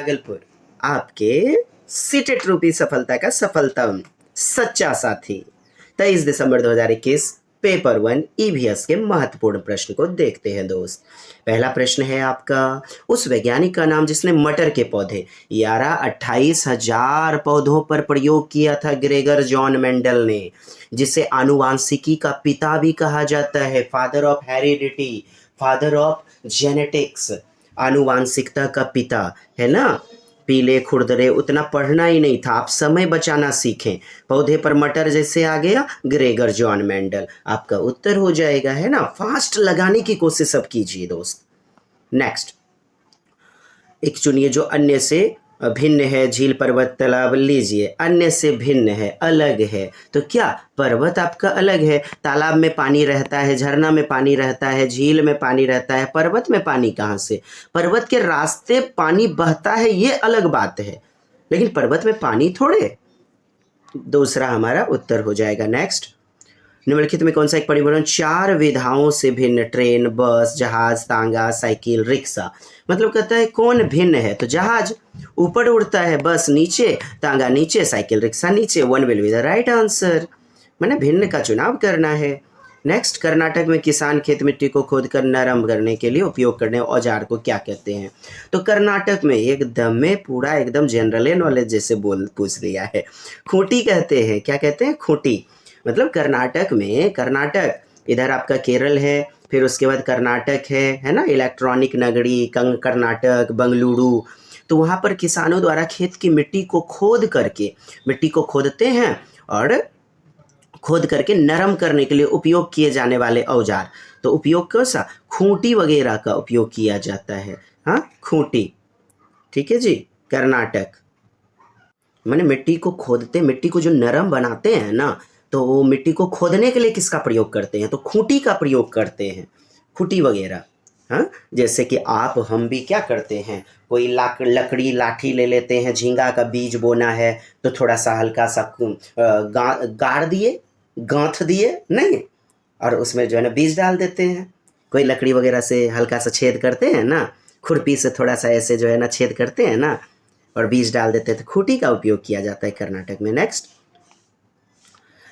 भागलपुर, आपके सीटेट रूपी सफलता का सफलतम सच्चा साथी। 23 दिसंबर 2021 पेपर 1 ईवीएस के महत्वपूर्ण प्रश्न को देखते हैं दोस्त। पहला प्रश्न है आपका, उस वैज्ञानिक का नाम जिसने मटर के पौधे 28,000 पौधों पर प्रयोग किया था ग्रेगर जॉन मेंडल ने, जिसे आनुवांशिकी का पिता भी कहा जाता है, father of heredity, father of genetics, आनुवांशिकता का पिता है ना। पीले खुरदरे उतना पढ़ना ही नहीं था, आप समय बचाना सीखें। पौधे पर मटर जैसे आ गया ग्रेगर जॉन मेंडल, आपका उत्तर हो जाएगा, है ना। फास्ट लगाने की कोशिश सब कीजिए दोस्त। नेक्स्ट एक चुनिए जो अन्य से भिन्न है, झील पर्वत तालाब लीजिए, अन्य से भिन्न है, अलग है, तो क्या पर्वत आपका अलग है, तालाब में पानी रहता है, झरना में पानी रहता है, झील में पानी रहता है, पर्वत में पानी कहाँ से, पर्वत के रास्ते पानी बहता है ये अलग बात है, लेकिन पर्वत में पानी थोड़े। दूसरा हमारा उत्तर हो जाएगा। नेक्स्ट, निम्नलिखित में कौन सा एक परिवहन 4 विधाओं से भिन्न, ट्रेन, बस, जहाज, तांगा, साइकिल, रिक्शा, मतलब कहता है कौन भिन्न है, तो जहाज ऊपर उड़ता है, बस नीचे, तांगा नीचे, साइकिल रिक्शा नीचे। 1 will be the right answer, मैंने भिन्न का चुनाव करना है। नेक्स्ट, कर्नाटक में किसान खेत मिट्टी को खोदकर नरम करने के लिए उपयोग करने औजार को क्या कहते हैं, तो कर्नाटक में एकदम में पूरा एकदम जनरल नॉलेज जैसे पूछ लिया है, खूंटी कहते हैं। क्या कहते हैं? खूंटी। मतलब कर्नाटक में, कर्नाटक इधर आपका केरल है, फिर उसके बाद कर्नाटक है ना, इलेक्ट्रॉनिक नगरी कर्नाटक, बंगलुरु, तो वहाँ पर किसानों द्वारा खेत की मिट्टी को खोद करके, मिट्टी को खोदते हैं और खोद करके नरम करने के लिए उपयोग किए जाने वाले औजार, तो उपयोग कौन सा, खूंटी वगैरह का उपयोग किया जाता है। हाँ, खूंटी, ठीक है जी। कर्नाटक माने मिट्टी को खोदते, मिट्टी को जो नरम बनाते हैं ना, तो वो मिट्टी को खोदने के लिए किसका प्रयोग करते हैं, तो खूंटी का प्रयोग करते हैं, खूंटी वगैरह। हाँ, जैसे कि आप हम भी क्या करते हैं, कोई लकड़ी लाठी ले लेते हैं, झींगा का बीज बोना है तो थोड़ा सा हल्का सा गाड़ दिए, गांथ दिए नहीं, और उसमें जो है ना बीज डाल देते हैं। कोई लकड़ी वगैरह से हल्का सा छेद करते हैं ना, खुरपी से थोड़ा सा ऐसे जो है ना छेद करते हैं ना और बीज डाल देते हैं, तो खूंटी का उपयोग किया जाता है कर्नाटक में।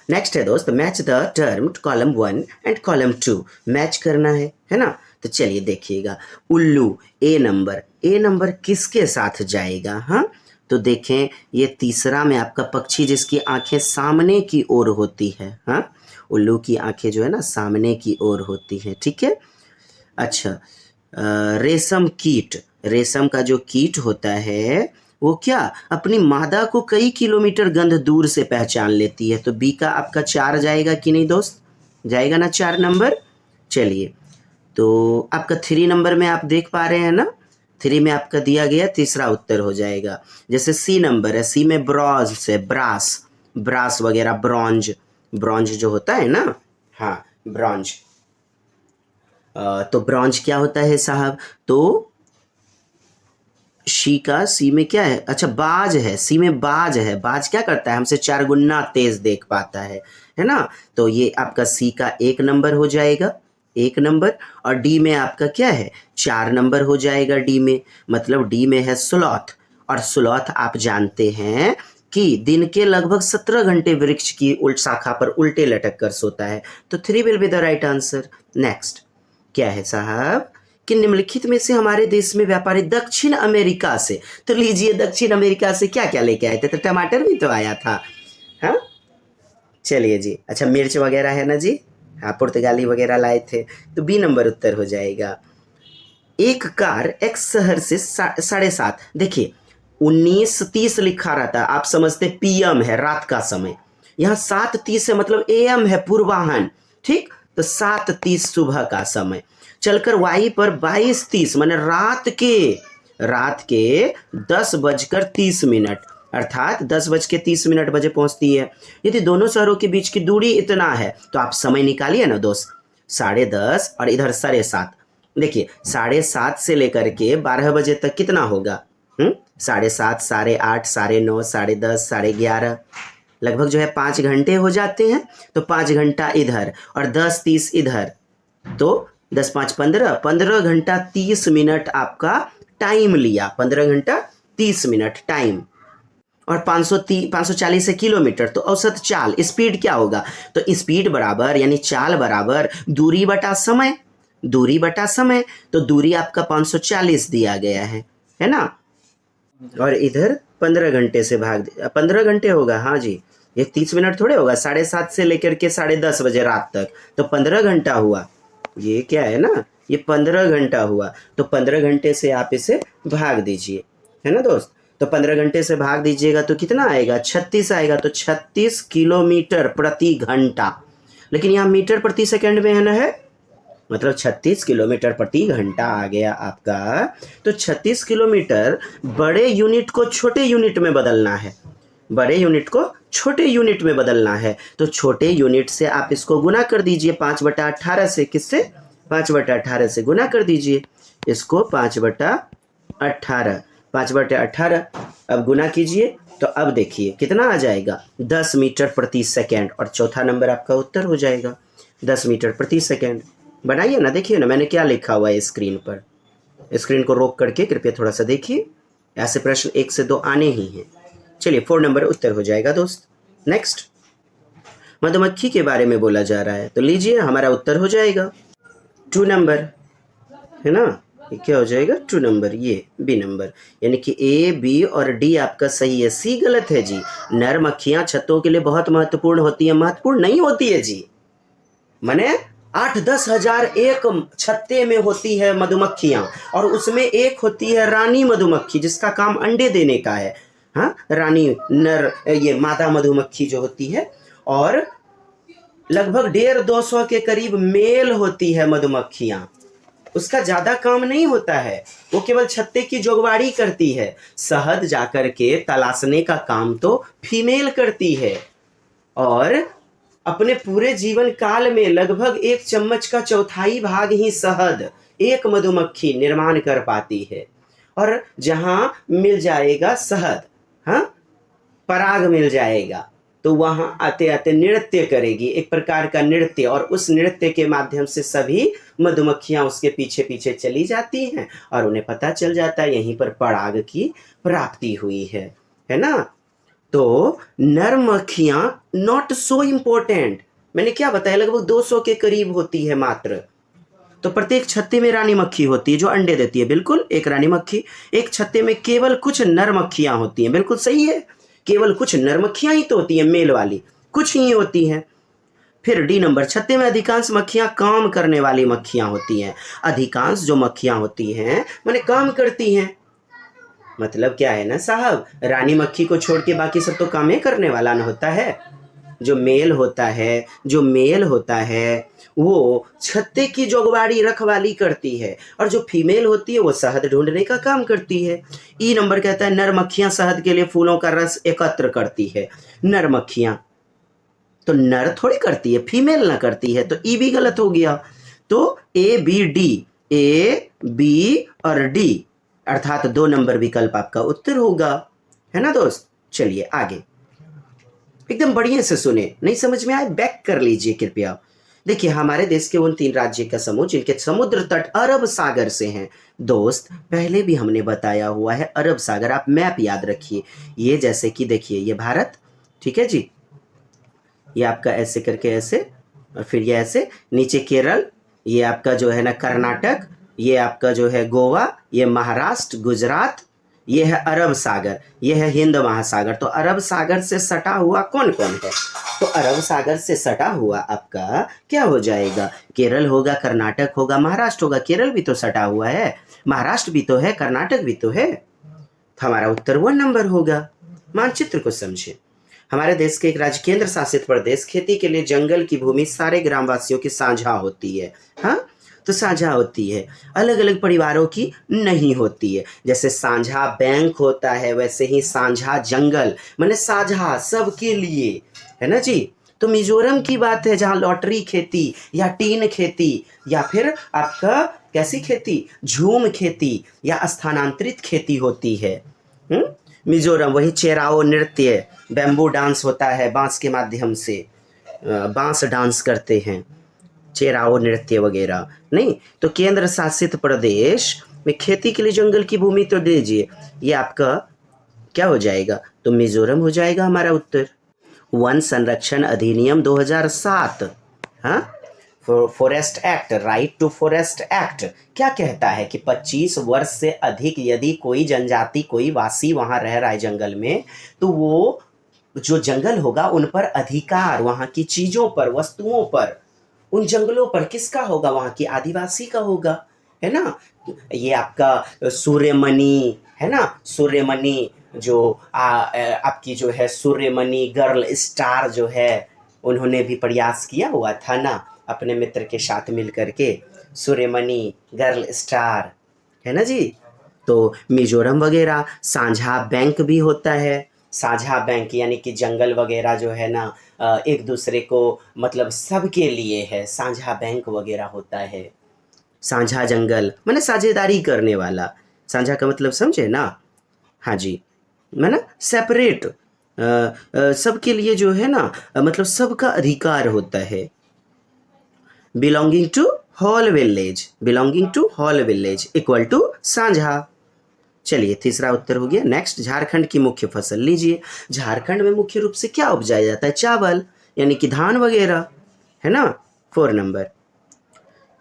नेक्स्ट है दोस्त, match the term column 1 and column 2, match करना है ना। तो चलिए देखिएगा, उल्लू ए नंबर किसके साथ जाएगा। हाँ, तो देखें ये तीसरा में आपका पक्षी जिसकी आंखें सामने की ओर होती है। हाँ, उल्लू की आंखें जो है ना सामने की ओर होती है, ठीक है। अच्छा, रेशम कीट, रेशम का जो कीट होता है वो क्या अपनी मादा को कई किलोमीटर गंध दूर से पहचान लेती है, तो बी का आपका 4 जाएगा कि नहीं दोस्त, जाएगा ना 4 नंबर। चलिए, तो आपका 3 नंबर में आप देख पा रहे हैं ना, 3 में आपका दिया गया तीसरा उत्तर हो जाएगा। जैसे सी नंबर है, सी में ब्रॉन्ज से ब्रास वगैरह, ब्रॉन्ज जो होता है ना, हाँ ब्रॉन्ज, तो ब्रॉन्ज क्या होता है साहब, तो सी में क्या है, अच्छा बाज है, सी में बाज है, बाज क्या करता है, हमसे 4 गुना तेज देख पाता है ना, तो ये आपका सी का 1 नंबर हो जाएगा, 1 नंबर। और डी में आपका क्या है, 4 नंबर हो जाएगा डी में, मतलब डी में है स्लॉथ, और स्लॉथ आप जानते हैं कि दिन के लगभग 17 घंटे वृक्ष की उल्ट शाखा पर उल्टे लटक कर सोता है, तो 3 will be the right answer. Next क्या है साहब, कि निम्नलिखित में से हमारे देश में व्यापारी दक्षिण अमेरिका से, तो लीजिए दक्षिण अमेरिका से क्या क्या लेके आए थे, तो टमाटर भी तो आया था। हाँ, चलिए जी। अच्छा, मिर्च वगैरह है ना जी, हाँ पुर्तगाली वगैरह लाए थे, तो बी नंबर उत्तर हो जाएगा। एक कार एक्स शहर से 7:30, देखिए 19:30 लिखा रहता है, आप समझते पीएम है रात का समय, यहाँ 7:30 है मतलब एएम है पूर्वाहन, ठीक, तो 7:30 सुबह का समय, चलकर वाई पर 22:30 माने रात के 10:30 अर्थात 10:30 बजे पहुंचती है। यदि दोनों शहरों के बीच की दूरी इतना है तो आप समय निकालिए ना दोस्त, 10:30 और इधर 7:30, देखिए 7:30 से लेकर के 12 बजे तक कितना होगा, 7:30, 8:30, 9:30, 10:30, 11:30, लगभग जो है 5 घंटे हो जाते हैं, तो 5 घंटा इधर और 10:30 इधर, तो 10 5 15 घंटा 30 मिनट आपका टाइम लिया, 15 घंटा 30 मिनट टाइम, और 540 है किलोमीटर, तो औसत चाल स्पीड क्या होगा? तो स्पीड बराबर यानी चाल बराबर दूरी बटा समय, दूरी बटा समय। तो दूरी आपका 540 दिया गया है ना। और इधर 15 घंटे से 15 घंटे होगा, हाँ जी, ये 30 मिनट थोड़े होगा, 7:30 से लेकर के 10:30 बजे रात तक, तो 15 घंटा हुआ। ये क्या है ना, ये 15 घंटा हुआ। तो 15 घंटे से आप इसे भाग दीजिए, है ना दोस्त। तो 15 घंटे से भाग दीजिएगा तो कितना आएगा? 36 आएगा। तो 36 किलोमीटर प्रति घंटा, लेकिन यहाँ मीटर प्रति सेकंड में है ना, है मतलब 36 किलोमीटर प्रति घंटा आ गया आपका। तो 36 किलोमीटर बड़े यूनिट को छोटे यूनिट में बदलना है, बड़े यूनिट को छोटे यूनिट में बदलना है। तो छोटे यूनिट से आप इसको गुना कर दीजिए 5/18 से। किससे? 5/18 से गुना कर दीजिए इसको 5/18, 5/18। अब गुना कीजिए तो अब देखिए कितना आ जाएगा, 10 मीटर प्रति सेकेंड। और चौथा नंबर आपका उत्तर हो जाएगा 10 मीटर प्रति सेकेंड। बनाइए ना, देखिए ना मैंने क्या लिखा हुआ है स्क्रीन पर। स्क्रीन को रोक करके कृपया थोड़ा सा देखिए, ऐसे प्रश्न 1 से 2 आने ही हैं। चलिए 4 नंबर उत्तर हो जाएगा दोस्त। नेक्स्ट, मधुमक्खी के बारे में बोला जा रहा है, तो लीजिए हमारा उत्तर हो जाएगा 2 नंबर, है ना। ये क्या हो जाएगा? 2 नंबर, ये बी नंबर, यानी कि ए, बी और डी आपका सही है। सी गलत है जी। नर मक्खियां छत्तों के लिए बहुत महत्वपूर्ण होती है। महत्वपूर्ण नहीं होती है जी, माने 8-10 हजार एक छत्ते में होती है मधुमक्खियां, और उसमें एक होती है रानी मधुमक्खी जिसका काम अंडे देने का है। हाँ, रानी नर, ये मादा मधुमक्खी जो होती है, और लगभग 150-200 के करीब मेल होती है मधुमक्खियां। उसका ज्यादा काम नहीं होता है, वो केवल छत्ते की जोगवाड़ी करती है। शहद जाकर के तलाशने का काम तो फीमेल करती है, और अपने पूरे जीवन काल में लगभग 1 चम्मच का चौथाई भाग ही शहद एक मधुमक्खी निर्माण कर पाती है। और जहां मिल जाएगा शहद, हाँ, पराग मिल जाएगा, तो वहां आते आते नृत्य करेगी, एक प्रकार का नृत्य, और उस नृत्य के माध्यम से सभी मधुमक्खियां उसके पीछे पीछे चली जाती हैं, और उन्हें पता चल जाता है यहीं पर पराग की प्राप्ति हुई है ना। तो नर मक्खियां नॉट सो इम्पोर्टेंट, मैंने क्या बताया, लगभग 200 के करीब होती है मात्र। तो प्रत्येक छत्ते में रानी मक्खी होती है जो अंडे देती है, बिल्कुल एक रानी मक्खी। एक छत्ते में केवल कुछ नर मक्खियां होती हैं, बिल्कुल सही है, केवल कुछ नर मक्खियां ही तो होती हैं, मेल वाली कुछ ही होती हैं। फिर डी नंबर, छत्ते में अधिकांश मक्खियां काम करने वाली मक्खियां होती हैं। अधिकांश जो मक्खियां होती हैं माने काम करती हैं, मतलब क्या है ना साहब, रानी मक्खी को छोड़ के बाकी सब तो काम ही करने वाला न होता है। जो मेल होता है, जो मेल होता है वो छत्ते की जोगवाड़ी रखवाली करती है, और जो फीमेल होती है वो शहद ढूंढने का काम करती है। ई नंबर कहता है नर मक्खियां शहद के लिए फूलों का रस एकत्र करती है। नर मक्खियां तो नर थोड़ी करती है, फीमेल ना करती है, तो ई भी गलत हो गया। तो A B D, A B और डी, अर्थात 2 नंबर विकल्प आपका उत्तर होगा, है ना दोस्त। चलिए आगे, एकदम बढ़िया से सुने, नहीं समझ में आए बैक कर लीजिए कृपया। देखिए, हमारे देश के उन 3 राज्य का समूह जिनके समुद्र तट अरब सागर से हैं दोस्त, पहले भी हमने बताया हुआ है। अरब सागर, आप मैप याद रखिए, ये जैसे कि देखिए ये भारत, ठीक है जी, ये आपका ऐसे करके ऐसे, और फिर ये ऐसे नीचे केरल, ये आपका जो है ना कर्नाटक, ये आपका जो है गोवा, ये महाराष्ट्र, गुजरात, ये है अरब सागर, ये है हिंद महासागर। तो अरब सागर से सटा हुआ कौन कौन है? तो अरब सागर से सटा हुआ आपका क्या हो जाएगा? केरल होगा, कर्नाटक होगा, महाराष्ट्र होगा। केरल भी तो सटा हुआ है, महाराष्ट्र भी तो है, कर्नाटक भी तो है। तो हमारा उत्तर 1 नंबर होगा। मानचित्र को समझे। हमारे देश के एक राज्य केंद्र शासित प्रदेश, खेती के लिए जंगल की भूमि सारे ग्रामवासियों की साझा होती है। हाँ, तो साझा होती है, अलग अलग परिवारों की नहीं होती है। जैसे साझा बैंक होता है, वैसे ही साझा जंगल माने साझा सबके लिए, है ना जी। तो मिजोरम की बात है जहाँ लॉटरी खेती या टीन खेती, या फिर आपका कैसी खेती, झूम खेती या स्थानांतरित खेती होती है। मिजोरम, वही चेराओ नृत्य, बैम्बू डांस होता है, बांस के माध्यम से बांस डांस करते हैं, चेराओ नृत्य वगैरह नहीं। तो केंद्र शासित प्रदेश में खेती के लिए जंगल की भूमि तो दीजिए। ये आपका क्या हो जाएगा? तो मिजोरम हो जाएगा हमारा उत्तर। वन संरक्षण अधिनियम 2007, हाँ, forest act, right to forest act क्या कहता है कि 25 वर्ष से अधिक यदि कोई जनजाति, कोई वासी वहां रह रहा है जंगल में, तो वो जो जंगल होगा उन पर अधिकार, वहां की चीजों पर, वस्तुओं पर, उन जंगलों पर किसका होगा? वहां की आदिवासी का होगा, है ना। ये आपका सूर्यमणि है ना, सूर्यमणि जो आपकी जो है सूर्यमणि गर्ल स्टार जो है, उन्होंने भी प्रयास किया हुआ था ना अपने मित्र के साथ मिल करके, सूर्यमणि गर्ल स्टार, है ना जी। तो मिजोरम वगैरह साझा बैंक भी होता है। साझा बैंक यानी कि जंगल वगैरह जो है ना एक दूसरे को मतलब सबके लिए है, साझा बैंक वगैरह होता है। साझा जंगल माने साझेदारी करने वाला, साझा का मतलब समझे ना, हाँ जी, माना सेपरेट, सबके लिए जो है ना मतलब सबका अधिकार होता है। Belonging to whole village, belonging to whole village equal to साझा। चलिए तीसरा उत्तर हो गया। नेक्स्ट, झारखंड की मुख्य फसल लीजिए। झारखंड में मुख्य रूप से क्या उपजाया जाता है? चावल, यानी कि धान वगैरह, है ना। 4 नंबर,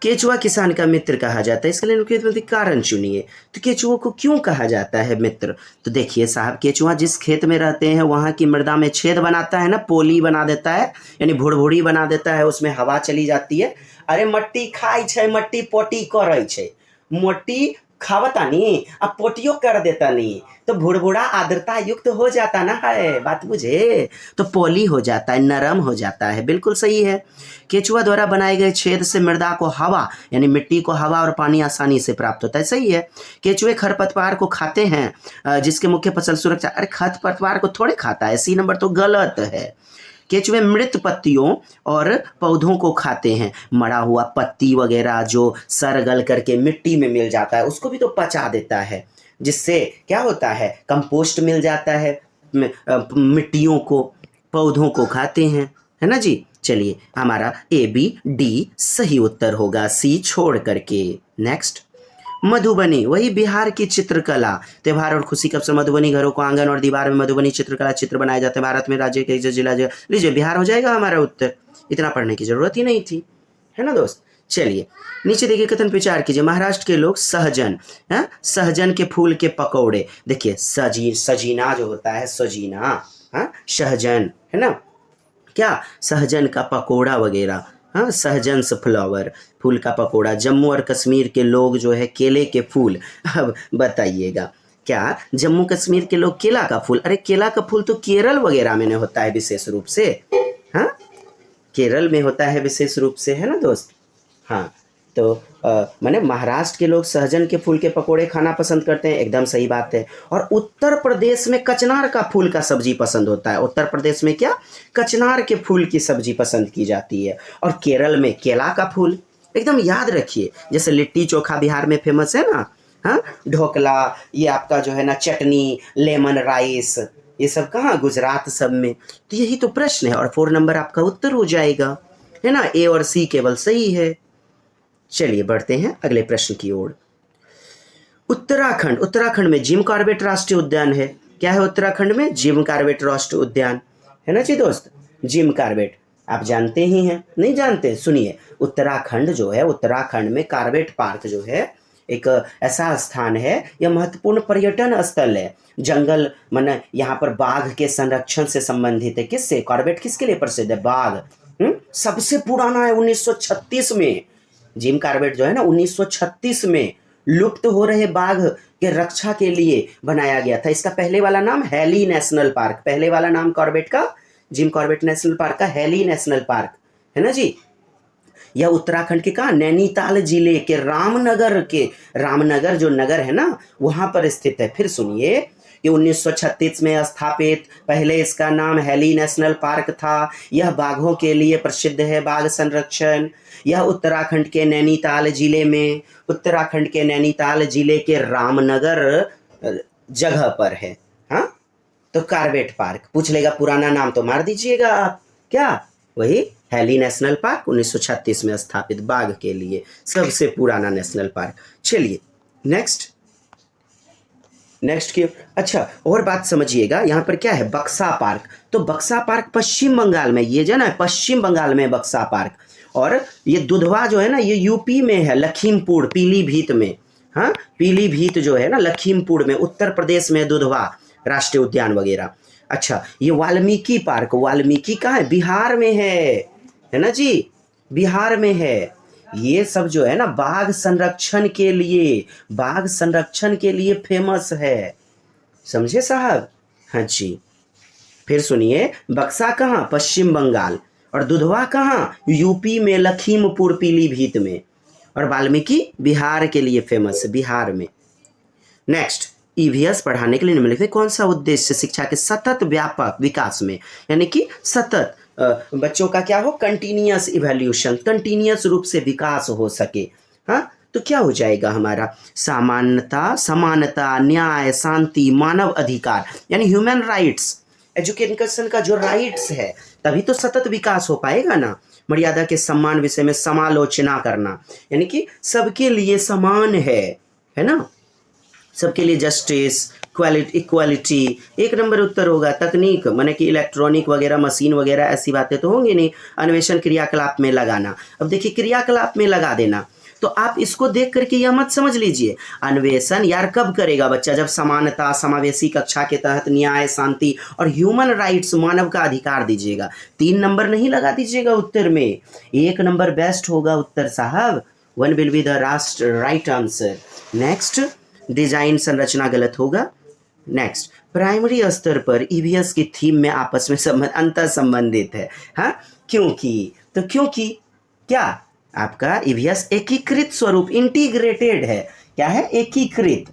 केचुआ किसान का मित्र कहा जाता है, इसके लिए अनुक्रिय कारण चुनिए। तो केचुओं को क्यों कहा जाता है मित्र? तो देखिए साहब, केचुआ जिस खेत में रहते हैं वहां की मृदा में छेद बनाता है ना, पोली बना देता है, यानी भुड़भुड़ी बना देता है, उसमें हवा चली जाती है। अरे मट्टी खाई छे, मट्टी पोटी करे छे, मट्टी खावता नहीं अब पोटियो कर देता नहीं, तो भुड़भुड़ा आर्द्रता युक्त हो जाता ना, है बात बुझे, तो पोली हो जाता है, नरम हो जाता है। बिल्कुल सही है। केचुआ द्वारा बनाए गए छेद से मृदा को हवा, यानी मिट्टी को हवा और पानी आसानी से प्राप्त होता है। सही है। केचुए खरपतवार को खाते हैं जिसके मुख्य फसल सुरक्षा। अरे खरपतवार को थोड़े खाता है, सी नंबर तो गलत है। केचुए मृत पत्तियों और पौधों को खाते हैं। मरा हुआ पत्ती वगैरह जो सड़ गल करके मिट्टी में मिल जाता है उसको भी तो पचा देता है, जिससे क्या होता है? कंपोस्ट मिल जाता है मिट्टियों को। पौधों को खाते हैं, है ना जी। चलिए हमारा ए बी डी सही उत्तर होगा, सी छोड़ करके। नेक्स्ट, मधुबनी, वही बिहार की चित्रकला। त्योहार और खुशी के अवसर मधुबनी घरों को आंगन और दीवार में मधुबनी चित्रकला चित्र बनाए जाते हैं। भारत में राज्य के जिला लीजिए, बिहार हो जाएगा हमारा उत्तर। इतना पढ़ने की जरूरत ही नहीं थी, है ना दोस्त। चलिए नीचे देखिए, कथन विचार कीजिए। महाराष्ट्र के लोग सहजन, है सहजन के फूल के पकौड़े, देखिए सजीना जो होता है, सजीना, हाँ सहजन, है ना, क्या सहजन का पकोड़ा वगैरह, हाँ सहजन्स फ्लावर, फूल का पकोड़ा। जम्मू और कश्मीर के लोग जो है केले के फूल। अब बताइएगा, क्या जम्मू कश्मीर के लोग केला का फूल? अरे केला का फूल तो केरल वगैरह में होता है विशेष रूप से, हाँ केरल में होता है विशेष रूप से, है ना दोस्त। हाँ तो माने महाराष्ट्र के लोग सहजन के फूल के पकोड़े खाना पसंद करते हैं, एकदम सही बात है। और उत्तर प्रदेश में कचनार का फूल का सब्जी पसंद होता है। उत्तर प्रदेश में क्या? कचनार के फूल की सब्जी पसंद की जाती है। और केरल में केला का फूल, एकदम याद रखिए। जैसे लिट्टी चोखा बिहार में फेमस है ना, हाँ ढोकला, ये आपका जो है ना चटनी, लेमन राइस, ये सब कहाँ? गुजरात सब में। तो यही तो प्रश्न है और 4 नंबर आपका उत्तर हो जाएगा, है ना। ए और सी केवल सही है। चलिए बढ़ते हैं अगले प्रश्न की ओर। उत्तराखंड, उत्तराखंड में जिम कॉर्बेट राष्ट्रीय उद्यान है। क्या है उत्तराखंड में? जिम कॉर्बेट राष्ट्रीय उद्यान, है ना जी दोस्त। जिम कॉर्बेट आप जानते ही हैं, नहीं जानते? सुनिए, उत्तराखंड जो है, उत्तराखंड में कॉर्बेट पार्क जो है एक ऐसा स्थान है, यह महत्वपूर्ण पर्यटन स्थल है। जंगल माने यहाँ पर बाघ के संरक्षण से संबंधित है। किससे? कॉर्बेट किसके लिए प्रसिद्ध है? बाघ। सबसे पुराना है 1936 में। जिम कॉर्बेट जो है ना 1936 में लुप्त हो रहे बाघ के रक्षा के लिए बनाया गया था। इसका पहले वाला नाम हैली नेशनल पार्क, पहले वाला नाम कॉर्बेट का, जिम कॉर्बेट नेशनल पार्क का हैली नेशनल पार्क, है ना जी। यह उत्तराखंड के कहा? नैनीताल जिले के रामनगर के, रामनगर जो नगर है ना वहां पर स्थित है। फिर सुनिए कि 1936 में स्थापित, पहले इसका नाम हैली नेशनल पार्क था। यह बाघों के लिए प्रसिद्ध है, बाघ संरक्षण। यह उत्तराखंड के नैनीताल जिले में, उत्तराखंड के नैनीताल जिले के रामनगर जगह पर है। हाँ तो कॉर्बेट पार्क पूछ लेगा, पुराना नाम तो मार दीजिएगा आप, क्या? वही हैली नेशनल पार्क 1936 में स्थापित, बाघ के लिए सबसे पुराना नेशनल पार्क। चलिए नेक्स्ट नेक्स्ट की अच्छा और बात समझिएगा, यहाँ पर क्या है, बक्सा पार्क। तो बक्सा पार्क पश्चिम बंगाल में, ये जो ना पश्चिम बंगाल में बक्सा पार्क, और ये दुधवा जो है ना ये यूपी में है, लखीमपुर पीलीभीत में। हाँ, पीलीभीत जो है ना लखीमपुर में, उत्तर प्रदेश में दुधवा राष्ट्रीय उद्यान वगैरह। अच्छा, ये वाल्मीकि पार्क, वाल्मीकि कहाँ है, बिहार में है ना जी, बिहार में है। ये सब जो है ना बाघ संरक्षण के लिए, बाघ संरक्षण के लिए फेमस है, समझे साहब। हाँ जी, फिर सुनिए, बक्सा कहाँ, पश्चिम बंगाल, और दुधवा कहाँ, यूपी में लखीमपुर पीलीभीत में, और वाल्मीकि बिहार के लिए फेमस है, बिहार में। नेक्स्ट, ईवीएस पढ़ाने के लिए निम्नलिखित कौन सा उद्देश्य शिक्षा के सतत व्यापक विकास में, यानी कि सतत बच्चों का क्या हो, कंटिन्यूअस इवोल्यूशन, कंटिन्यूअस रूप से विकास हो सके। हाँ, तो क्या हो जाएगा हमारा, समानता, समानता, न्याय, शांति, मानव अधिकार, यानी ह्यूमन राइट्स, एजुकेशन का जो राइट्स है, तभी तो सतत विकास हो पाएगा ना। मर्यादा के सम्मान विषय में समालोचना करना, यानी कि सबके लिए समान है ना, सबके लिए जस्टिस, इक्वालिटी, एक नंबर उत्तर होगा। तकनीक माने कि इलेक्ट्रॉनिक वगैरह, मशीन वगैरह, ऐसी बातें तो होंगी नहीं। अन्वेषण क्रियाकलाप में लगाना, अब देखिए क्रियाकलाप में लगा देना, तो आप इसको देख करके यह मत समझ लीजिए अन्वेषण यार कब करेगा बच्चा, जब समानता, समावेशी कक्षा के तहत न्याय, शांति और ह्यूमन राइट्स, मानव का अधिकार दीजिएगा। 3 नंबर नहीं लगा दीजिएगा उत्तर में, 1 नंबर बेस्ट होगा उत्तर साहब। 1 will be the right answer. Next, design संरचना गलत होगा। नेक्स्ट, प्राइमरी स्तर पर ईवीएस की थीम में आपस में अंतर संबंधित है। हाँ, क्योंकि, तो क्योंकि क्या आपका ईवीएस एकीकृत स्वरूप, इंटीग्रेटेड है। क्या है, एकीकृत,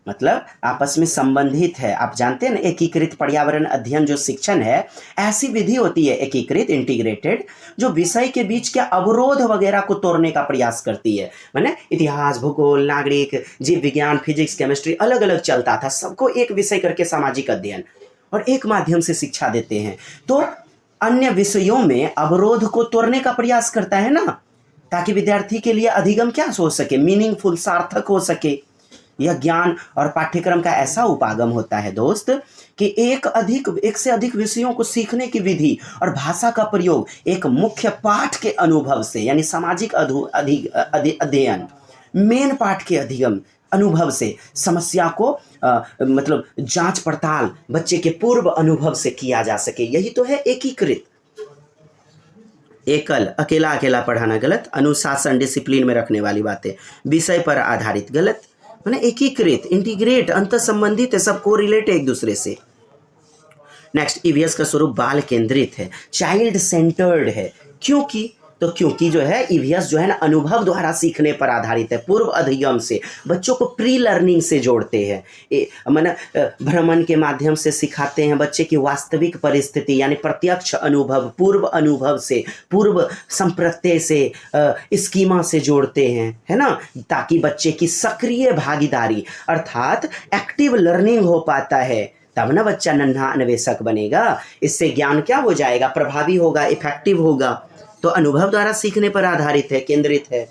मतलब आपस में संबंधित है। आप जानते हैं ना, एकीकृत पर्यावरण अध्ययन जो शिक्षण है, ऐसी विधि होती है एकीकृत, इंटीग्रेटेड, जो विषय के बीच के अवरोध वगैरह को तोड़ने का प्रयास करती है। माने इतिहास, भूगोल, नागरिक, जीव विज्ञान, फिजिक्स, केमिस्ट्री अलग अलग चलता था, सबको एक विषय करके सामाजिक अध्ययन, और एक माध्यम से शिक्षा देते हैं। तो अन्य विषयों में अवरोध को तोड़ने का प्रयास करता है ना, ताकि विद्यार्थी के लिए अधिगम क्या हो सके, मीनिंगफुल, सार्थक हो सके। यह ज्ञान और पाठ्यक्रम का ऐसा उपागम होता है दोस्त कि एक से अधिक विषयों को सीखने की विधि और भाषा का प्रयोग एक मुख्य पाठ के अनुभव से, यानी सामाजिक अध्ययन, मेन पाठ के अधिगम अनुभव से, समस्या को मतलब जांच पड़ताल बच्चे के पूर्व अनुभव से किया जा सके, यही तो है एकीकृत। एकल, अकेला अकेला पढ़ाना गलत। अनुशासन, डिसिप्लिन में रखने वाली बातें, विषय पर आधारित गलत। मैंने एकीकृत, इंटीग्रेट, अंतर संबंधित है, सब को रिलेट है एक दूसरे से। नेक्स्ट, ईवीएस का स्वरूप बाल केंद्रित है, चाइल्ड सेंटर्ड है। क्योंकि, तो क्योंकि जो है ईवीएस जो है ना अनुभव द्वारा सीखने पर आधारित है, पूर्व अधिगम से, बच्चों को प्री लर्निंग से जोड़ते हैं, माने भ्रमण के माध्यम से सिखाते हैं बच्चे की वास्तविक परिस्थिति, यानी प्रत्यक्ष अनुभव, पूर्व अनुभव से, पूर्व संप्रत्यय से, स्कीमा से जोड़ते हैं, है ना, ताकि बच्चे की सक्रिय भागीदारी अर्थात एक्टिव लर्निंग हो पाता है, तब ना बच्चा नन्हा अन्वेषक बनेगा। इससे ज्ञान क्या हो जाएगा, प्रभावी होगा, इफेक्टिव होगा। तो अनुभव द्वारा सीखने पर आधारित है, केंद्रित है।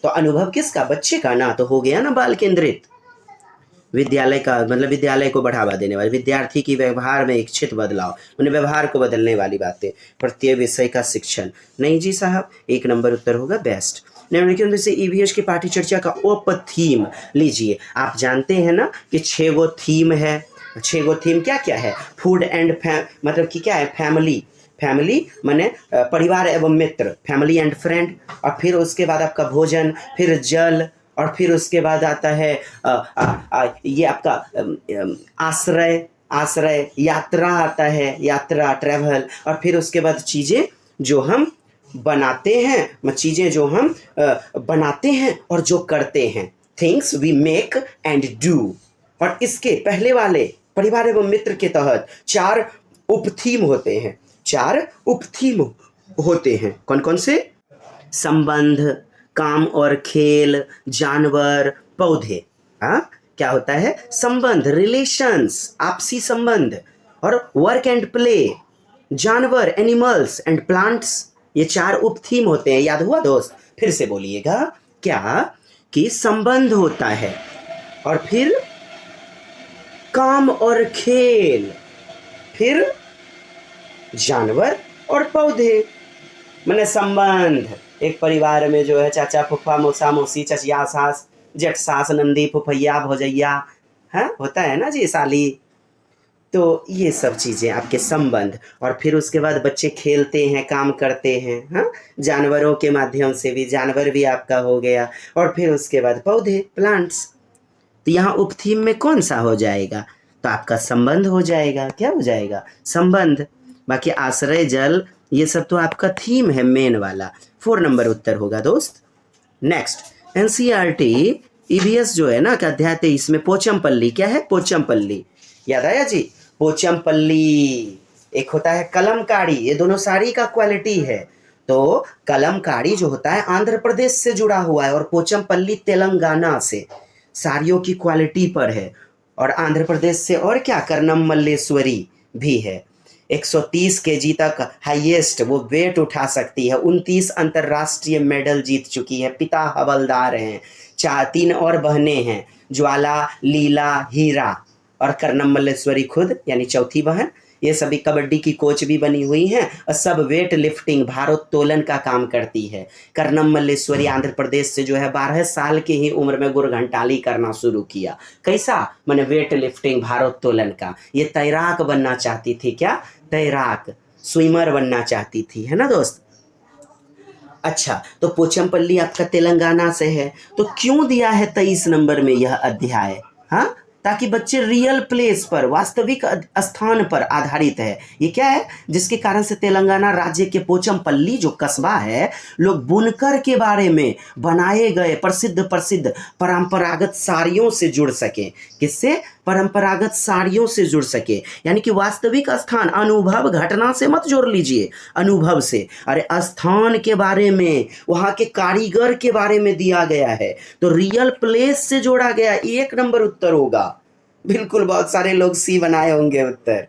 तो अनुभव किसका, बच्चे का ना, तो हो गया ना बाल केंद्रित। विद्यालय का मतलब विद्यालय को बढ़ावा देने वाली, विद्यार्थी की व्यवहार में इच्छित बदलाव, उन्हें व्यवहार को बदलने वाली बातें, प्रत्येक विषय का शिक्षण। नहीं जी साहब, 1 नंबर उत्तर होगा बेस्ट। निम्नलिखित में से ईवीएस की पाठ्य चर्चा का उप थीम लीजिए। आप जानते हैं ना कि 6 गो थीम है। 6 गो थीम क्या क्या है, फूड एंड मतलब कि क्या है, फैमिली माने परिवार एवं मित्र, फैमिली एंड फ्रेंड, और फिर उसके बाद आपका भोजन, फिर जल, और फिर उसके बाद आता है ये आपका आश्रय, यात्रा आता है, यात्रा, ट्रैवल, और फिर उसके बाद चीज़ें जो हम बनाते हैं, चीज़ें जो हम बनाते हैं और जो करते हैं, things we make and do. और इसके पहले वाले परिवार एवं मित्र के तहत 4 उपथीम होते हैं, 4 उपथीम होते हैं। कौन कौन से, संबंध, काम और खेल, जानवर, पौधे। हाँ, क्या होता है, संबंध, रिलेशंस, आपसी संबंध, और वर्क एंड प्ले, जानवर, एनिमल्स एंड प्लांट्स, ये 4 उपथीम होते हैं। याद हुआ दोस्त, फिर से बोलिएगा, क्या कि संबंध होता है, और फिर काम और खेल, फिर जानवर और पौधे। मैंने संबंध, एक परिवार में जो है चाचा फूफा मौसा मौसी चचिया सास जेठ सास नंदी फुफैया भौजैया, हाँ होता है ना जी, साली। तो ये सब चीज़ें आपके संबंध। और फिर उसके बाद बच्चे खेलते हैं, काम करते हैं, हाँ, जानवरों के माध्यम से भी, जानवर भी आपका हो गया। और फिर उसके बाद पौधे, प्लांट्स। तो यहाँ उपथीम में कौन सा हो जाएगा? तो आपका संबंध हो जाएगा। क्या हो जाएगा? संबंध। बाकी आश्रय, जल, ये सब तो आपका थीम है मेन वाला। 4 नंबर उत्तर होगा दोस्त। नेक्स्ट एनसीईआरटी ईवीएस जो है ना कि अध्याय 23 में पोचमपल्ली, क्या है? पोचमपल्ली, याद आया जी? पोचमपल्ली एक होता है कलमकारी, ये दोनों साड़ी का क्वालिटी है। तो कलमकारी जो होता है आंध्र प्रदेश से जुड़ा हुआ है और पोचमपल्ली तेलंगाना से, साड़ियों की क्वालिटी पर है। और आंध्र प्रदेश से और क्या, कर्नम मल्लेश्वरी भी है। 130 केजी तक हाईएस्ट वो वेट उठा सकती है। 29 अंतर्राष्ट्रीय मेडल जीत चुकी है। पिता हवलदार हैं। 3 और बहनें हैं, ज्वाला, लीला, हीरा और कर्नम मल्लेश्वरी खुद यानी चौथी बहन। ये सभी कबड्डी की कोच भी बनी हुई हैं और सब वेट लिफ्टिंग, भारोत्तोलन का काम करती है। कर्नम मल्लेश्वरी आंध्र प्रदेश से जो है 12 साल की ही उम्र में गुरघंटाली करना शुरू किया। कैसा? मैंने वेट लिफ्टिंग, भारोत्तोलन का। ये तैराक बनना चाहती थी। क्या? तैराक, स्विमर बनना चाहती थी, है ना दोस्त? अच्छा, तो पोचमपल्ली आपका तेलंगाना से है। तो क्यों दिया है 23 नंबर में यह अध्याय? हाँ, ताकि बच्चे रियल प्लेस पर, वास्तविक स्थान पर आधारित है। ये क्या है? जिसके कारण से तेलंगाना राज्य के पोचमपल्ली जो कस्बा है, लोग बुनकर के बारे में बनाए गए प्रसिद्ध परंपरागत साड़ियों से जुड़ सके। किससे? परंपरागत साड़ियों से जुड़ सके। यानी कि वास्तविक स्थान, अनुभव, घटना से मत जोड़ लीजिए, अनुभव से। अरे स्थान के बारे में, वहाँ के कारीगर के बारे में दिया गया है, तो रियल प्लेस से जोड़ा गया। 1 नंबर उत्तर होगा। बिल्कुल, बहुत सारे लोग सी बनाए होंगे उत्तर।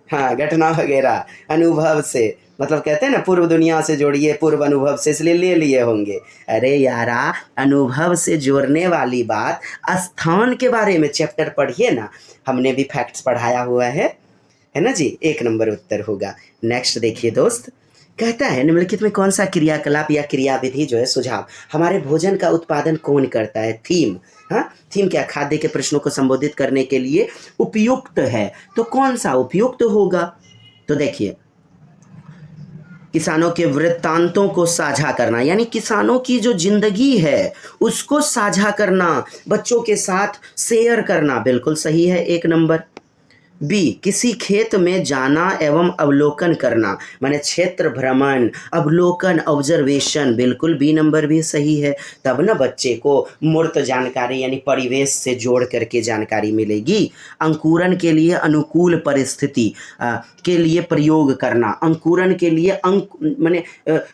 हाँ, घटना वगैरह, अनुभव से, मतलब कहते हैं ना पूर्व दुनिया से जोड़िए, पूर्व अनुभव से, इसलिए ले लिए होंगे। अरे यारा, अनुभव से जोड़ने वाली बात, स्थान के बारे में चैप्टर पढ़िए ना, हमने भी फैक्ट्स पढ़ाया हुआ है ना जी। 1 नंबर उत्तर होगा। नेक्स्ट देखिए दोस्त, कहता है निम्नलिखित में कौन सा क्रियाकलाप या क्रियाविधि जो है सुझाव हमारे भोजन का उत्पादन कौन करता है? थीम, हाँ, थीम क्या? खाद्य के प्रश्नों को संबोधित करने के लिए उपयुक्त है। तो कौन सा उपयुक्त होगा? तो देखिए, किसानों के वृत्तांतों को साझा करना, यानी किसानों की जो जिंदगी है उसको साझा करना, बच्चों के साथ शेयर करना, बिल्कुल सही है, 1 नंबर। बी, किसी खेत में जाना एवं अवलोकन करना, माने क्षेत्र भ्रमण, अवलोकन, ऑब्जर्वेशन, बिल्कुल बी नंबर भी सही है। तब ना बच्चे को मूर्त जानकारी यानी परिवेश से जोड़ करके जानकारी मिलेगी। अंकुरन के लिए अनुकूल परिस्थिति के लिए प्रयोग करना, अंकुरन के लिए माने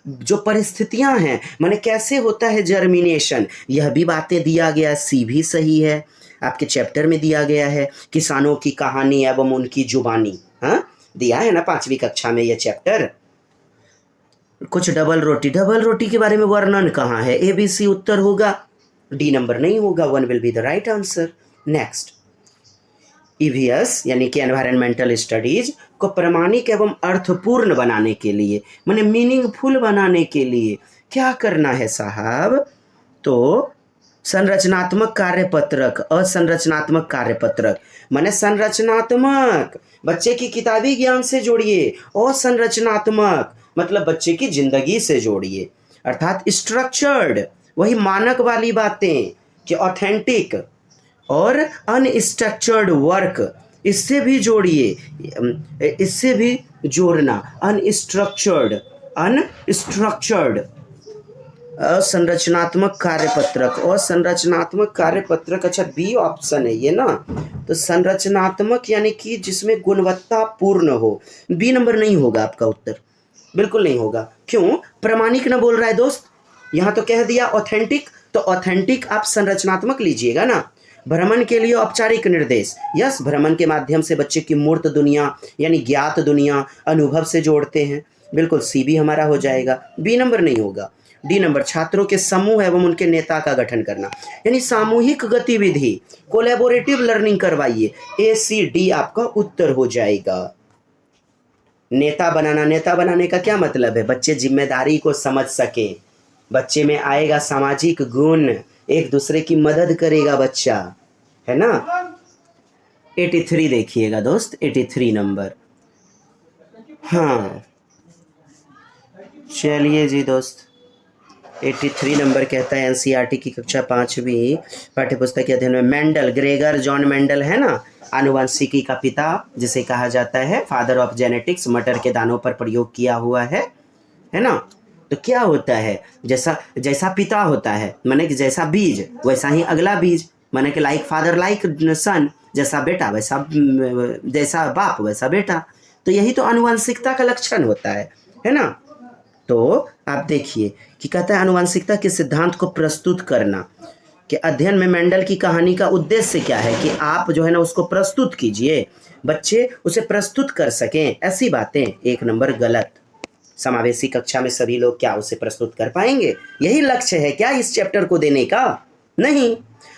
जो परिस्थितियां हैं, माने कैसे होता है जर्मिनेशन, यह भी बातें दिया गया। सी भी सही है, आपके चैप्टर में दिया गया है। किसानों की कहानी एवं उनकी जुबानी, हाँ, दिया है ना 5वीं कक्षा में यह चैप्टर। कुछ डबल रोटी के बारे में वर्णन कहाँ है? ABC उत्तर होगा। डी नंबर नहीं होगा। 1 will be the right answer. Next, EVS यानी कि एनवायरमेंटल स्टडीज को प्रामाणिक एवं अर्थपूर्ण बनाने के लिए, माने मीनिंगफुल बनाने के लिए क्या करना है साहब? तो संरचनात्मक कार्यपत्रक, असंरचनात्मक कार्यपत्रक, माने संरचनात्मक बच्चे की किताबी ज्ञान से जोड़िए, असंरचनात्मक मतलब बच्चे की जिंदगी से जोड़िए। अर्थात स्ट्रक्चर्ड, वही मानक वाली बातें कि ऑथेंटिक, और अनस्ट्रक्चर्ड वर्क, इससे भी जोड़िए, इससे भी जोड़ना। अनस्ट्रक्चर्ड, असंरचनात्मक कार्यपत्रक, असंरचनात्मक कार्यपत्रक, अच्छा बी ऑप्शन है ये ना। तो संरचनात्मक यानी कि जिसमें गुणवत्ता पूर्ण हो। बी नंबर नहीं होगा आपका उत्तर, बिल्कुल नहीं होगा। क्यों? प्रामाणिक ना बोल रहा है दोस्त, यहाँ तो कह दिया ऑथेंटिक, तो ऑथेंटिक आप संरचनात्मक लीजिएगा ना। भ्रमण के लिए औपचारिक निर्देश, यस, भ्रमण के माध्यम से बच्चे की मूर्त दुनिया यानी ज्ञात दुनिया अनुभव से जोड़ते हैं, बिल्कुल सी भी हमारा हो जाएगा। बी नंबर नहीं होगा। डी नंबर छात्रों के समूह एवं उनके नेता का गठन करना, यानी सामूहिक गतिविधि, कोलैबोरेटिव लर्निंग करवाइए। ए सी डी आपका उत्तर हो जाएगा। नेता बनाना, नेता बनाने का क्या मतलब है? बच्चे जिम्मेदारी को समझ सके, बच्चे में आएगा सामाजिक गुण, एक दूसरे की मदद करेगा बच्चा, है ना। 83 देखिएगा दोस्त, 83 नंबर। हाँ चलिए जी दोस्त, 83 नंबर कहता है एनसीईआरटी की कक्षा 5वीं पाठ्यपुस्तक के अध्ययन में मेंडल, ग्रेगर जॉन मेंडल है ना, आनुवंशिकी का पिता जिसे कहा जाता है, फादर ऑफ जेनेटिक्स, मटर के दानों पर प्रयोग किया हुआ है ना। तो क्या होता है, जैसा जैसा पिता होता है, माने कि जैसा बीज वैसा ही अगला बीज, माने कि लाइक फादर लाइक सन, जैसा बेटा वैसा, जैसा बाप वैसा बेटा। तो यही तो आनुवंशिकता का लक्षण होता है ना। तो आप देखिए कि कहता है आनुवंशिकता के सिद्धांत को प्रस्तुत करना, कि अध्ययन में मेंडल की कहानी का उद्देश्य क्या है, कि आप जो है ना उसको प्रस्तुत कीजिए, बच्चे उसे प्रस्तुत कर सकें। ऐसी बातें 1 नंबर गलत। समावेशी कक्षा में सभी लोग क्या उसे प्रस्तुत कर पाएंगे? यही लक्ष्य है क्या इस चैप्टर को देने का? नहीं।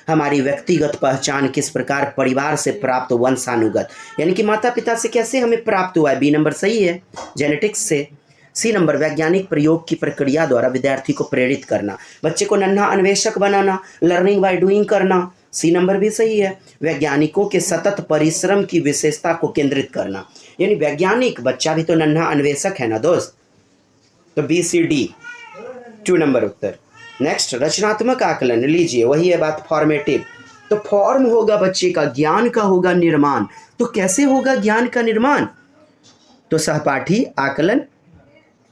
हमारी व्यक्तिगत पहचान किस प्रकार परिवार से प्राप्त वंशानुगत, यानी कि माता पिता से कैसे हमें प्राप्त हुआ है, बी नंबर सही है, जेनेटिक्स से। सी नंबर वैज्ञानिक प्रयोग की प्रक्रिया द्वारा विद्यार्थी को प्रेरित करना, बच्चे को नन्हा अन्वेषक बनाना, लर्निंग बाय डूइंग करना, सी नंबर भी सही है। वैज्ञानिकों के सतत परिश्रम की विशेषता को केंद्रित करना, यानी वैज्ञानिक बच्चा भी तो नन्हा अन्वेषक है ना दोस्त। तो बी सी डी 2 नंबर उत्तर। नेक्स्ट, रचनात्मक आकलन लीजिए, वही है बात, फॉर्मेटिव। तो फॉर्म होगा बच्चे का, ज्ञान का होगा निर्माण। तो कैसे होगा ज्ञान का निर्माण? तो सहपाठी आकलन,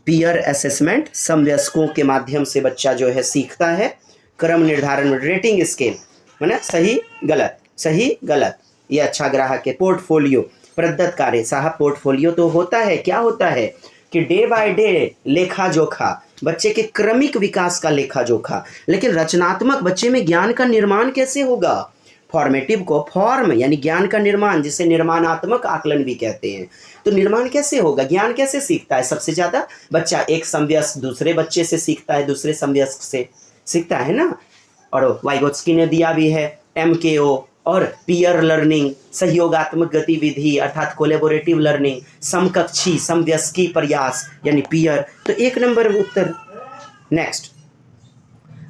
पीयर असेसमेंट, समवयस्कों के माध्यम से बच्चा जो है सीखता है। क्रम निर्धारण, रेटिंग स्केल, माने सही गलत, सही गलत, ये अच्छा ग्राहक है। पोर्टफोलियो, प्रदत्त कार्य, साहब पोर्टफोलियो तो होता है, क्या होता है कि डे बाय डे लेखा जोखा, बच्चे के क्रमिक विकास का लेखा जोखा। लेकिन रचनात्मक बच्चे में ज्ञान का निर्माण कैसे होगा? फॉर्मेटिव को फॉर्म यानी ज्ञान का निर्माण, जिसे निर्माणात्मक आकलन भी कहते हैं। तो निर्माण कैसे होगा, ज्ञान कैसे सीखता है? सबसे ज़्यादा बच्चा एक समवयस्क दूसरे बच्चे से सीखता है, दूसरे समवयस्क से सीखता है ना। और वाइगोत्स्की ने दिया भी है MKO और पीयर लर्निंग, सहयोगात्मक गतिविधि अर्थात कोलैबोरेटिव लर्निंग, समकक्षी समवयस्की प्रयास यानी पीयर। तो 1 नंबर उत्तर। नेक्स्ट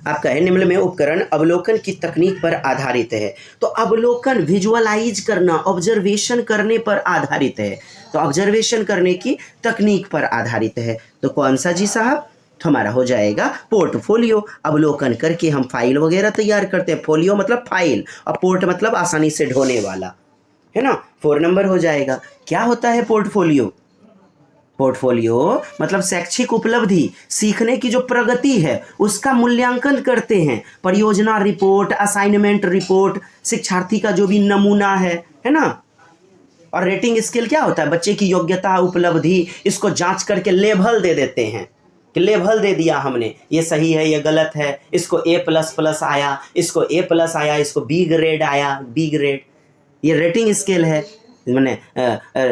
आपका है, निम्न में उपकरण अवलोकन की तकनीक पर आधारित है। तो अवलोकन, विजुअलाइज करना, ऑब्जर्वेशन करने पर आधारित है। तो ऑब्जर्वेशन करने की तकनीक पर आधारित है। तो कौन सा जी साहब? तो हमारा हो जाएगा पोर्टफोलियो। अवलोकन करके हम फाइल वगैरह तैयार करते हैं। फोलियो मतलब फाइल और पोर्ट मतलब आसानी से ढोने वाला, है ना। 4 नंबर हो जाएगा। क्या होता है पोर्टफोलियो? पोर्टफोलियो मतलब शैक्षिक उपलब्धि, सीखने की जो प्रगति है उसका मूल्यांकन करते हैं। परियोजना रिपोर्ट, असाइनमेंट रिपोर्ट, शिक्षार्थी का जो भी नमूना है ना। और रेटिंग स्केल क्या होता है? बच्चे की योग्यता, उपलब्धि, इसको जांच करके लेवल दे देते हैं कि लेवल दे दिया हमने, ये सही है, ये गलत है, इसको A++ आया, इसको A+ आया, इसको B ग्रेड आया, B ग्रेड। ये रेटिंग स्केल है, मैंने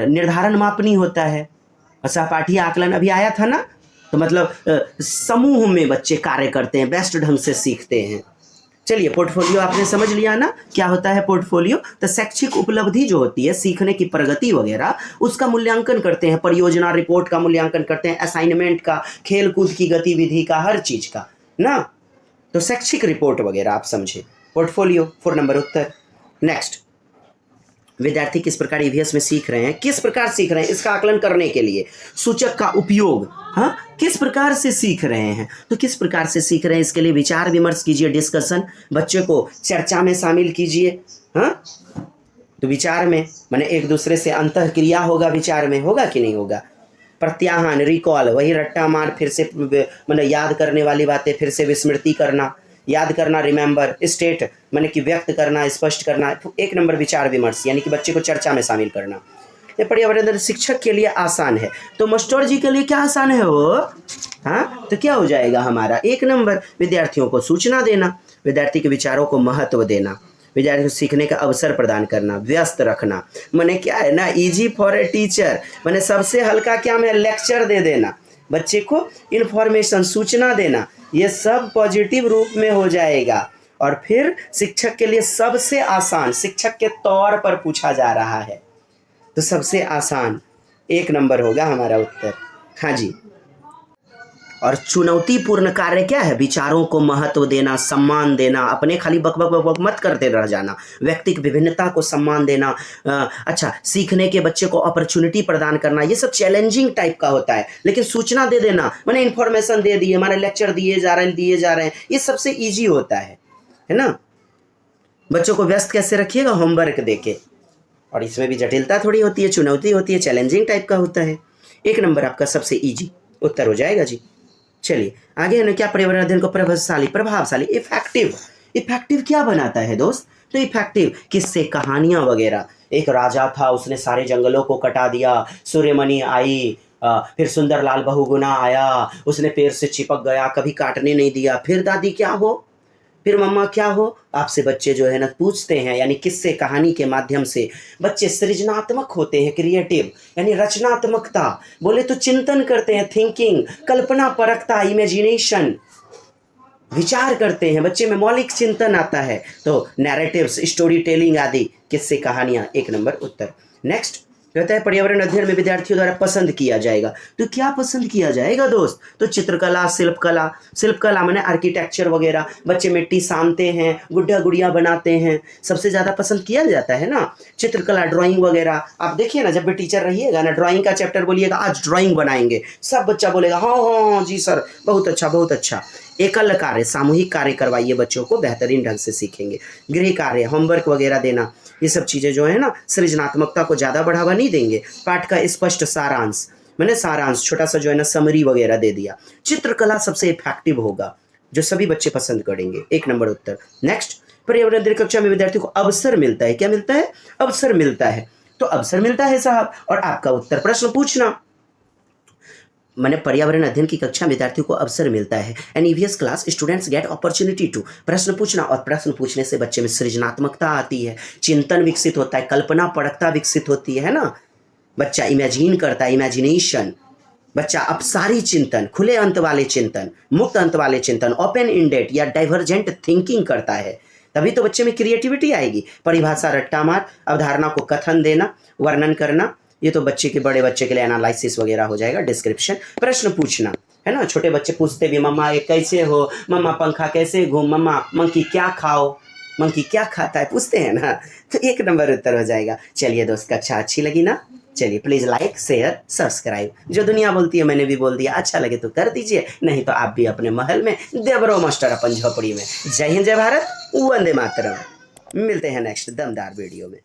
निर्धारण मापनी होता है। सहपाठी आकलन अभी आया था ना, तो मतलब समूह में बच्चे कार्य करते हैं, बेस्ट ढंग से सीखते हैं। चलिए, पोर्टफोलियो आपने समझ लिया ना क्या होता है पोर्टफोलियो? तो शैक्षिक उपलब्धि जो होती है, सीखने की प्रगति वगैरह, उसका मूल्यांकन करते हैं। परियोजना रिपोर्ट का मूल्यांकन करते हैं, असाइनमेंट का, खेल कूद की गतिविधि का, हर चीज का ना। तो शैक्षिक रिपोर्ट वगैरह आप समझे, पोर्टफोलियो 4 नंबर उत्तर। नेक्स्ट, विद्यार्थी किस प्रकार ईवीएस में सीख रहे हैं, किस प्रकार सीख रहे हैं, इसका आकलन करने के लिए सूचक का उपयोग, हाँ, किस प्रकार से सीख रहे हैं। तो किस प्रकार से सीख रहे हैं, इसके लिए विचार विमर्श कीजिए, डिस्कशन, बच्चे को चर्चा में शामिल कीजिए। हाँ, तो विचार में माने एक दूसरे से अंतःक्रिया होगा, विचार में होगा कि नहीं होगा। प्रत्याहन, रिकॉल, वही रट्टा मार, फिर से माने याद करने वाली बातें फिर से विस्मृति करना, याद करना, रिमेंबर, स्टेट माने कि व्यक्त करना, स्पष्ट करना। 1 नंबर विचार विमर्श यानी कि बच्चे को चर्चा में शामिल करना। ये पर्यावरण शिक्षक के लिए आसान है, तो मास्टर जी के लिए क्या आसान है वो? हाँ, तो क्या हो जाएगा हमारा 1 नंबर। विद्यार्थियों को सूचना देना, विद्यार्थी के विचारों को महत्व देना, विद्यार्थी को सीखने का अवसर प्रदान करना, व्यस्त रखना। माने क्या है ना, इजी फॉर ए टीचर, माने सबसे हल्का क्या में लेक्चर दे देना, बच्चे को इन्फॉर्मेशन, सूचना देना, ये सब पॉजिटिव रूप में हो जाएगा। और फिर शिक्षक के लिए सबसे आसान, शिक्षक के तौर पर पूछा जा रहा है तो सबसे आसान 1 नंबर होगा हमारा उत्तर। हाँ जी। और चुनौतीपूर्ण कार्य क्या है? विचारों को महत्व देना, सम्मान देना, अपने खाली बक बक बक बक मत करते रह जाना, व्यक्तिगत विभिन्नता को सम्मान देना, अच्छा सीखने के बच्चे को अपॉर्चुनिटी प्रदान करना, ये सब चैलेंजिंग टाइप का होता है। लेकिन सूचना दे देना, मैंने इन्फॉर्मेशन दे दी, हमारे लेक्चर दिए जा रहे हैं, ये सबसे ईजी होता है ना। बच्चों को व्यस्त कैसे रखिएगा? होमवर्क देके, और इसमें भी जटिलता थोड़ी होती है, चुनौती होती है, चैलेंजिंग टाइप का होता है। 1 नंबर आपका सबसे ईजी उत्तर हो जाएगा जी। चलिए आगे है ना, क्या पर्यावरण अध्ययन को प्रभावशाली, इफेक्टिव क्या बनाता है दोस्त? तो इफेक्टिव किससे, कहानियां वगैरह। एक राजा था, उसने सारे जंगलों को कटा दिया, सूर्यमणि आई, फिर सुंदरलाल बहुगुना आया, उसने पेड़ से चिपक गया, कभी काटने नहीं दिया। फिर दादी क्या हो, फिर मम्मा क्या हो, आपसे बच्चे जो है ना पूछते हैं। यानी किससे, कहानी के माध्यम से बच्चे सृजनात्मक होते हैं, क्रिएटिव यानी रचनात्मकता, बोले तो चिंतन करते हैं, थिंकिंग, कल्पना परकता, इमेजिनेशन, विचार करते हैं, बच्चे में मौलिक चिंतन आता है। तो नैरेटिव्स, स्टोरी टेलिंग आदि, किससे, कहानियां, 1 नंबर उत्तर। नेक्स्ट कहता है पर्यावरण अध्ययन में विद्यार्थियों द्वारा पसंद किया जाएगा। तो क्या पसंद किया जाएगा दोस्त? तो चित्रकला, शिल्पकला माने आर्किटेक्चर वगैरह, बच्चे मिट्टी सानते हैं, गुड्डा गुड़िया बनाते हैं, सबसे ज़्यादा पसंद किया जाता है ना चित्रकला, ड्राइंग वगैरह। आप देखिए ना, जब भी टीचर रहिएगा ना, ड्राइंग का चैप्टर बोलिएगा आज ड्राइंग बनाएंगे, सब बच्चा बोलेगा हाँ हाँ जी सर, बहुत अच्छा बहुत अच्छा। एकल कार्य, सामूहिक कार्य करवाइए, बच्चों को बेहतरीन ढंग से सीखेंगे। गृह कार्य, होमवर्क वगैरह देना, ये सब चीज़ें जो है ना सृजनात्मकता को ज़्यादा बढ़ावा नहीं देंगे। पाठ का स्पष्ट सारांश, मैंने सारांश छोटा सा जो है ना समरी वगैरह दे दिया। चित्रकला सबसे इफेक्टिव होगा, जो सभी बच्चे पसंद करेंगे, 1 नंबर उत्तर। नेक्स्ट, पर्यावरण कक्षा में विद्यार्थियों को अवसर मिलता है। क्या मिलता है? अवसर मिलता है। तो अवसर मिलता है साहब, और आपका उत्तर प्रश्न पूछना। मैंने पर्यावरण अध्ययन की कक्षा में विद्यार्थियों को अवसर मिलता है। An EVS class students get opportunity to, प्रश्न पूछना, और प्रश्न पूछने से बच्चे में सृजनात्मकता आती है, चिंतन विकसित होता है, कल्पना परकता विकसित होती है ना, बच्चा इमेजिन करता है, इमेजिनेशन, बच्चा अपसारी चिंतन, खुले अंत वाले चिंतन, मुक्त अंत वाले चिंतन, ओपन इंडेड या डाइवर्जेंट थिंकिंग करता है, तभी तो बच्चे में क्रिएटिविटी आएगी। परिभाषा रट्टा मार, अवधारणा को कथन देना, वर्णन करना, ये तो बच्चे के, बड़े बच्चे के लिए एनालिसिस वगैरह हो जाएगा, डिस्क्रिप्शन। प्रश्न पूछना है ना, छोटे बच्चे पूछते भी, मम्मा ये कैसे हो, मम्मा पंखा कैसे घूम, मम्मा मंकी क्या खाओ, मंकी क्या खाता है, पूछते हैं ना, तो 1 नंबर उत्तर हो जाएगा। चलिए दोस्त, कक्षा अच्छी लगी ना? चलिए प्लीज़ लाइक, शेयर, सब्सक्राइब, जो दुनिया बोलती है मैंने भी बोल दिया, अच्छा लगे तो कर दीजिए, नहीं तो आप भी अपने महल में देवरो मास्टर अपन झोपड़ी में। जय हिंद, जय भारत, वंदे मातरम। मिलते हैं नेक्स्ट दमदार वीडियो में।